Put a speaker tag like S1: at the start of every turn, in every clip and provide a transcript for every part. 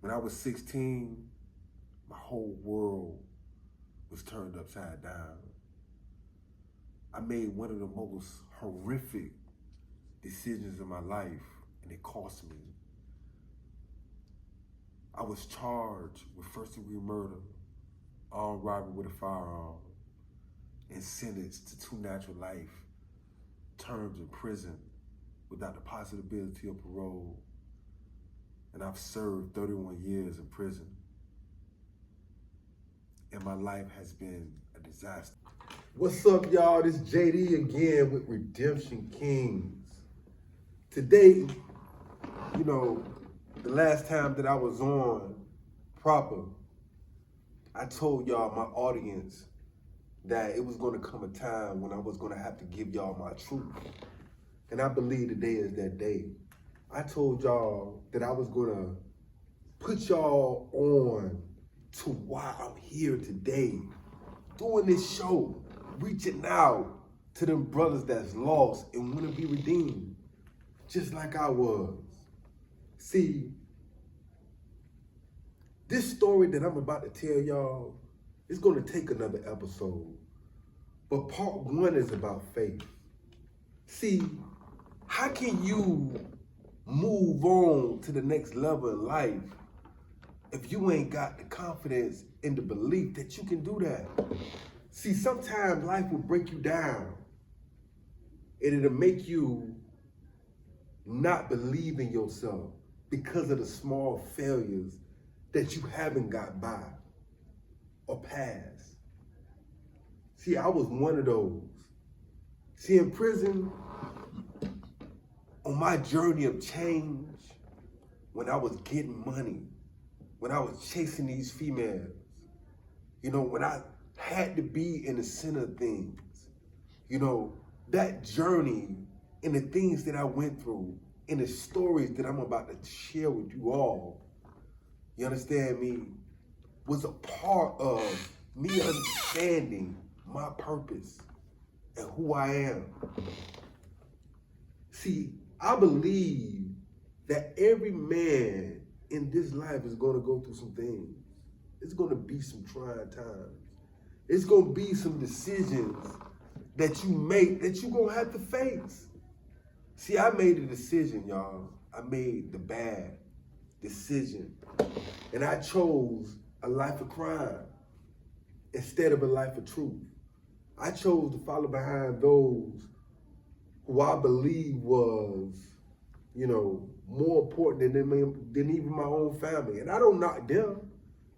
S1: When I was 16, my whole world was turned upside down. I made one of the most horrific decisions in my life, and it cost me. I was charged with first-degree murder, armed robbery with a firearm, and sentenced to 2 natural life terms in prison without the possibility of parole. And I've served 31 years in prison. And my life has been a disaster. What's up, y'all? This JD again with Redemption Kings. Today, the last time that I was on proper, I told y'all, my audience, that it was going to come a time when I was going to have to give y'all my truth. And I believe today is that day. I told y'all that I was going to put y'all on to why I'm here today, doing this show, reaching out to them brothers that's lost and want to be redeemed, just like I was. See, this story that I'm about to tell y'all is going to take another episode, but part 1 is about faith. See, how can you move on to the next level in life if you ain't got the confidence and the belief that you can do that? See, sometimes life will break you down and it'll make you not believe in yourself because of the small failures that you haven't got by or passed. See, I was one of those. See, in prison, on my journey of change, when I was getting money, when I was chasing these females, when I had to be in the center of things, that journey and the things that I went through and the stories that I'm about to share with you all, you understand me, was a part of me understanding my purpose and who I am. See, I believe that every man in this life is going to go through some things. It's going to be some trying times. It's going to be some decisions that you make that you're going to have to face. See, I made a decision, y'all. I made the bad decision. And I chose a life of crime instead of a life of truth. I chose to follow behind those who I believe was, more important than even my own family. And I don't knock them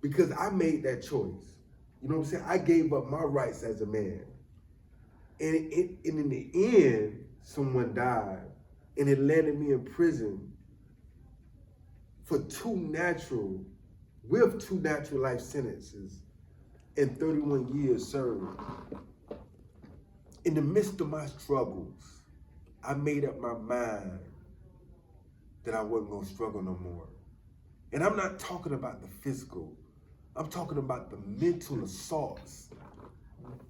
S1: because I made that choice. You know what I'm saying? I gave up my rights as a man. And in the end, someone died. And it landed me in prison for 2 natural life sentences and 31 years served. In the midst of my struggles, I made up my mind that I wasn't going to struggle no more. And I'm not talking about the physical. I'm talking about the mental assaults,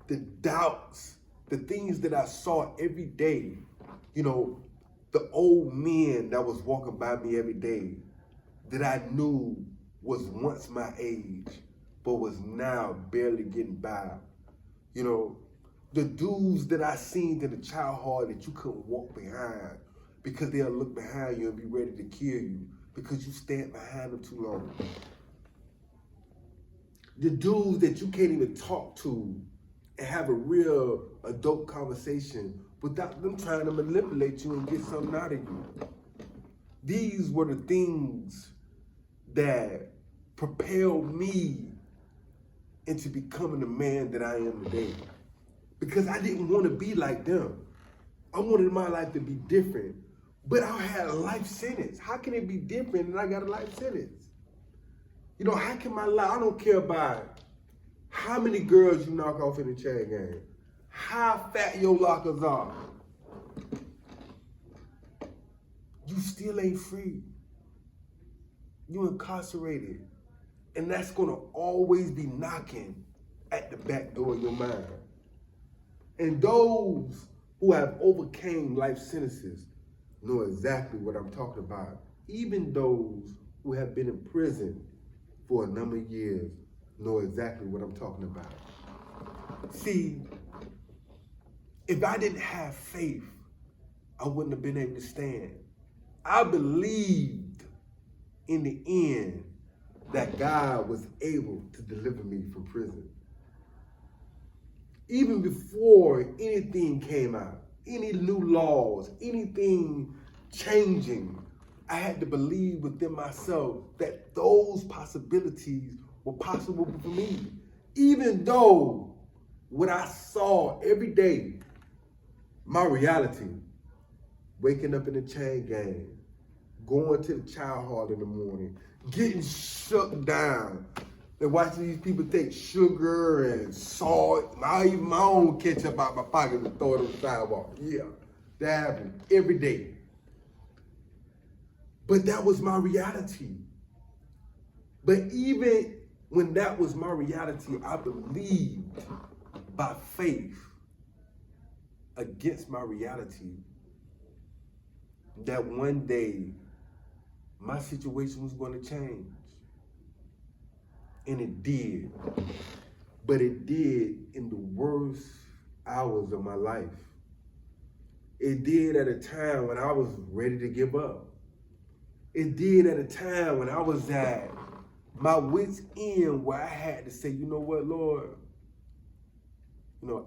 S1: the doubts, the things that I saw every day. The old men that was walking by me every day that I knew was once my age, but was now barely getting by. The dudes that I seen in the child hall that you couldn't walk behind because they'll look behind you and be ready to kill you because you stand behind them too long. The dudes that you can't even talk to and have a real adult conversation without them trying to manipulate you and get something out of you. These were the things that propelled me into becoming the man that I am today. Because I didn't want to be like them. I wanted my life to be different. But I had a life sentence. How can it be different and I got a life sentence? How can my life, I don't care about how many girls you knock off in the chain game, how fat your lockers are. You still ain't free. You incarcerated. And that's gonna always be knocking at the back door of your mind. And those who have overcame life sentences know exactly what I'm talking about. Even those who have been in prison for a number of years know exactly what I'm talking about. See, if I didn't have faith, I wouldn't have been able to stand. I believed in the end that God was able to deliver me from prison. Even before anything came out, any new laws, anything changing, I had to believe within myself that those possibilities were possible for me. Even though what I saw every day, my reality, waking up in the chain gang, going to the child hall in the morning, getting shook down, and watching these people take sugar and salt, even my own ketchup out my pocket and throw it on the sidewalk. Yeah, that happened every day. But that was my reality. But even when that was my reality, I believed by faith against my reality that one day my situation was going to change. And it did. But it did in the worst hours of my life. It did at a time when I was ready to give up. It did at a time when I was at my wit's end, where I had to say, you know what, Lord,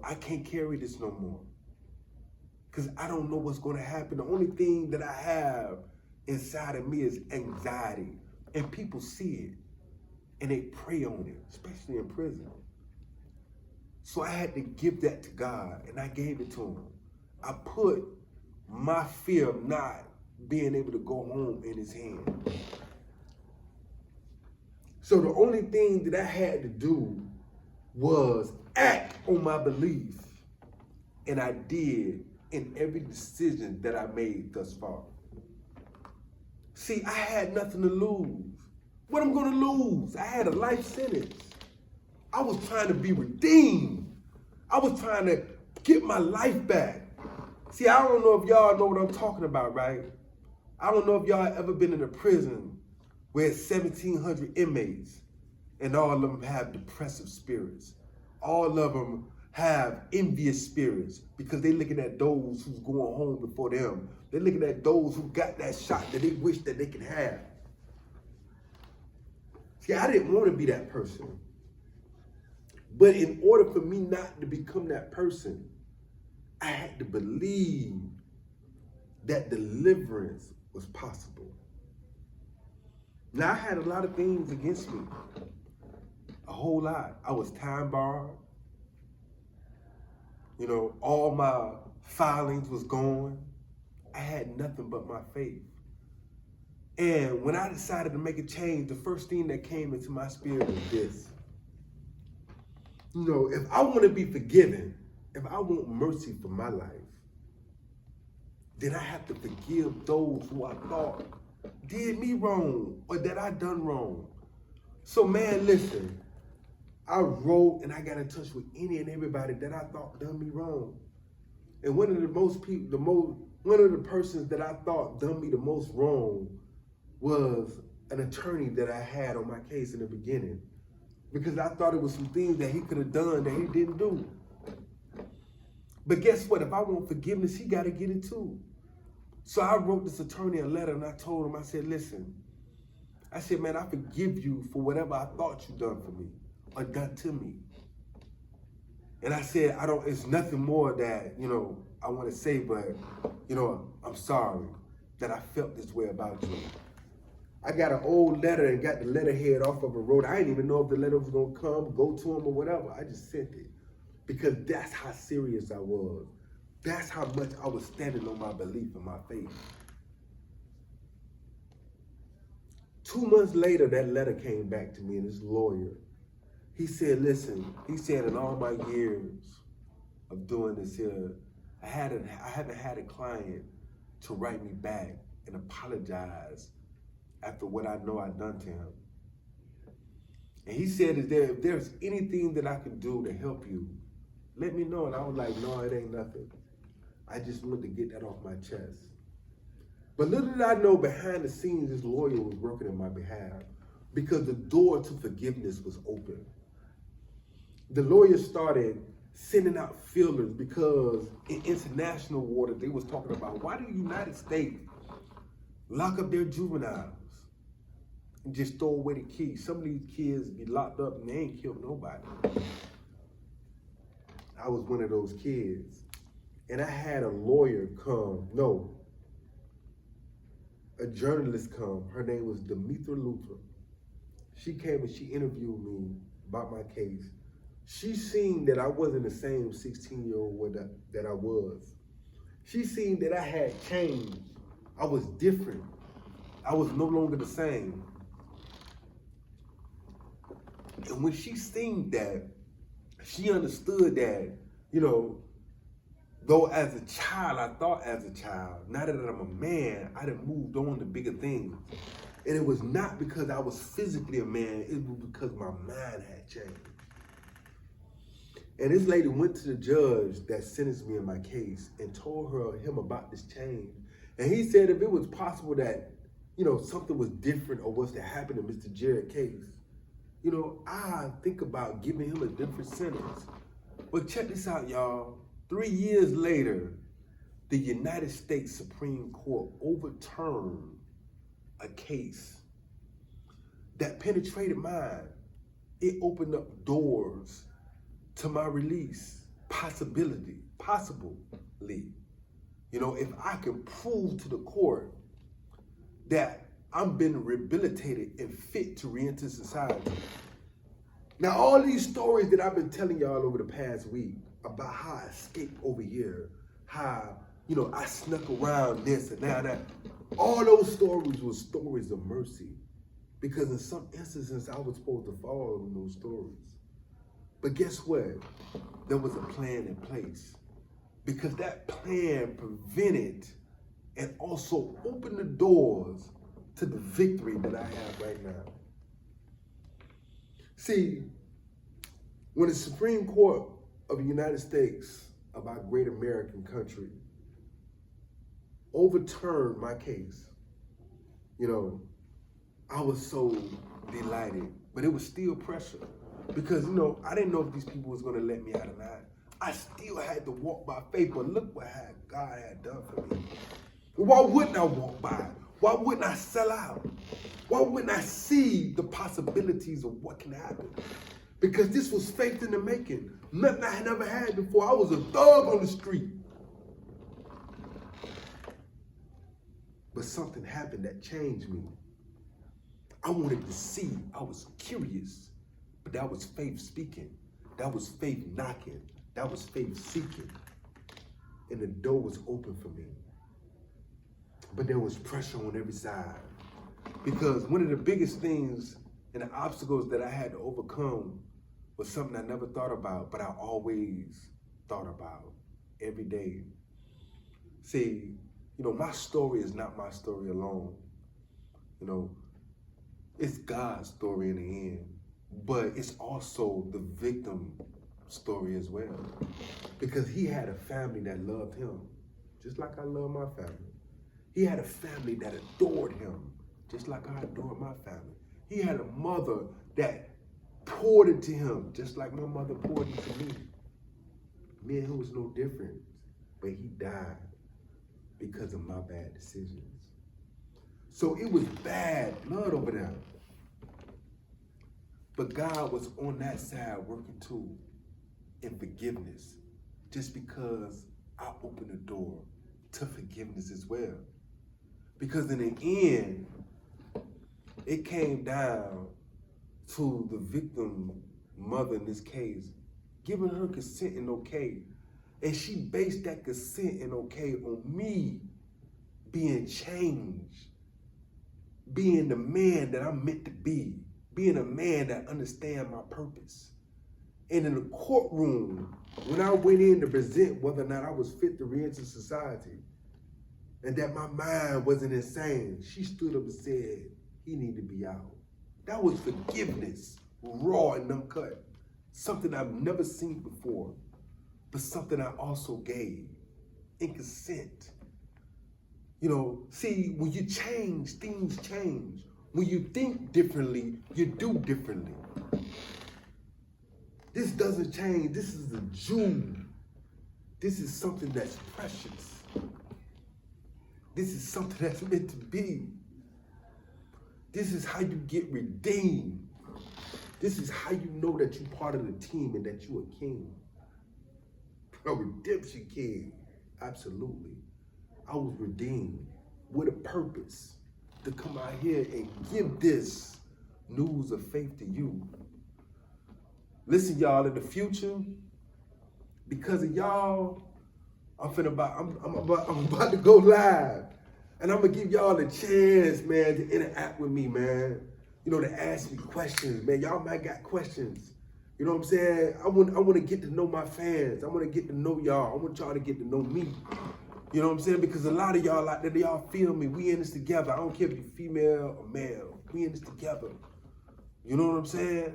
S1: I can't carry this no more. Because I don't know what's going to happen. The only thing that I have inside of me is anxiety. And people see it. And they prey on it, especially in prison. So I had to give that to God, and I gave it to him. I put my fear of not being able to go home in his hand. So the only thing that I had to do was act on my belief. And I did in every decision that I made thus far. See, I had nothing to lose. What am I going to lose? I had a life sentence. I was trying to be redeemed. I was trying to get my life back. See, I don't know if y'all know what I'm talking about, right? I don't know if y'all ever been in a prison where it's 1,700 inmates and all of them have depressive spirits. All of them have envious spirits because they're looking at those who's going home before them. They're looking at those who got that shot that they wish that they could have. See, I didn't want to be that person. But in order for me not to become that person, I had to believe that deliverance was possible. Now, I had a lot of things against me. A whole lot. I was time barred. All my filings was gone. I had nothing but my faith. And when I decided to make a change, the first thing that came into my spirit was this. If I want to be forgiven, if I want mercy for my life, then I have to forgive those who I thought did me wrong or that I done wrong. So man, listen, I wrote and I got in touch with any and everybody that I thought done me wrong. And one of the persons that I thought done me the most wrong was an attorney that I had on my case in the beginning, because I thought it was some things that he could have done that he didn't do. But guess what? If I want forgiveness, he got to get it too. So I wrote this attorney a letter and I told him, I said, listen, I said, man, I forgive you for whatever I thought you done for me or done to me. And I said, it's nothing more that, I want to say, but, I'm sorry that I felt this way about you. I got an old letter and got the letterhead off of a road. I didn't even know if the letter was going to go to him or whatever. I just sent it because that's how serious I was. That's how much I was standing on my belief and my faith. 2 months later, that letter came back to me, and this lawyer, he said, listen, he said, in all my years of doing this here, I haven't had a client to write me back and apologize after what I know I've done to him. And he said, if there's anything that I can do to help you, let me know. And I was like, no, it ain't nothing. I just wanted to get that off my chest. But little did I know, behind the scenes, this lawyer was working on my behalf because the door to forgiveness was open. The lawyer started sending out feelers because in international water, they was talking about, why do the United States lock up their juveniles and just throw away the keys? Some of these kids be locked up and they ain't killed nobody. I was one of those kids. And I had a lawyer come, a journalist come. Her name was Demetha Luther. She came and she interviewed me about my case. She seen that I wasn't the same 16-year-old that I was. She seen that I had changed. I was different. I was no longer the same. And when she seen that, she understood that, though as a child, I thought as a child, now that I'm a man, I done moved on to bigger things. And it was not because I was physically a man, it was because my mind had changed. And this lady went to the judge that sentenced me in my case and told him about this change. And he said if it was possible that, something was different or was to happen in Mr. Jarrett's case, I think about giving him a different sentence. But check this out, y'all. 3 years later, the United States Supreme Court overturned a case that penetrated mine. It opened up doors to my release, possibly. If I can prove to the court that I'm been rehabilitated and fit to re-enter society. Now, all these stories that I've been telling y'all over the past week about how I escaped over here, how, I snuck around this and that, all those stories were stories of mercy. Because in some instances, I was supposed to follow in those stories. But guess what? There was a plan in place. Because that plan prevented and also opened the doors to the victory that I have right now. See, when the Supreme Court of the United States, of our great American country, overturned my case, I was so delighted, but it was still pressure. Because, I didn't know if these people was gonna let me out or not. I still had to walk by faith, but look what God had done for me. Why wouldn't I walk by? Why wouldn't I sell out? Why wouldn't I see the possibilities of what can happen? Because this was faith in the making. Nothing I had never had before. I was a thug on the street. But something happened that changed me. I wanted to see. I was curious. But that was faith speaking. That was faith knocking. That was faith seeking. And the door was open for me. But there was pressure on every side. Because one of the biggest things and the obstacles that I had to overcome was something I never thought about, but I always thought about every day. See, my story is not my story alone. It's God's story in the end, but it's also the victim story as well. Because he had a family that loved him, just like I love my family. He had a family that adored him, just like I adored my family. He had a mother that poured into him, just like my mother poured into me. Me and him was no different, but he died because of my bad decisions. So it was bad blood over there. But God was on that side working too in forgiveness, just because I opened the door to forgiveness as well. Because in the end, it came down to the victim mother in this case, giving her consent and okay. And she based that consent and okay on me being changed, being the man that I'm meant to be, being a man that understands my purpose. And in the courtroom, when I went in to present whether or not I was fit to re-enter society, and that my mind wasn't insane, she stood up and said, he need to be out. That was forgiveness, raw and uncut. Something I've never seen before, but something I also gave in consent. You know, see, when you change, things change. When you think differently, you do differently. This doesn't change. This is a jewel. This is something that's precious. This is something that's meant to be. This is how you get redeemed. This is how you know that you're part of the team and that you're a king. A redemption king. Absolutely. I was redeemed with a purpose to come out here and give this news of faith to you. Listen, y'all, in the future, because of y'all, I'm about to go live. And I'm gonna give y'all a chance, man, to interact with me, man. You know, to ask me questions, man. Y'all might got questions. You know what I'm saying? I want to get to know my fans. I want to get to know y'all. I want y'all to get to know me. You know what I'm saying? Because a lot of y'all out there, y'all feel me. We in this together. I don't care if you're female or male. We in this together. You know what I'm saying?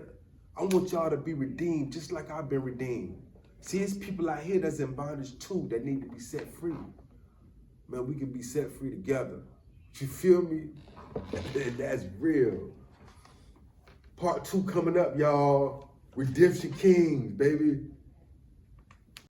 S1: I want y'all to be redeemed just like I've been redeemed. See, it's people out here that's in bondage too that need to be set free. Man, we can be set free together. You feel me? That's real. Part 2 coming up, y'all. Redemption Kings, baby.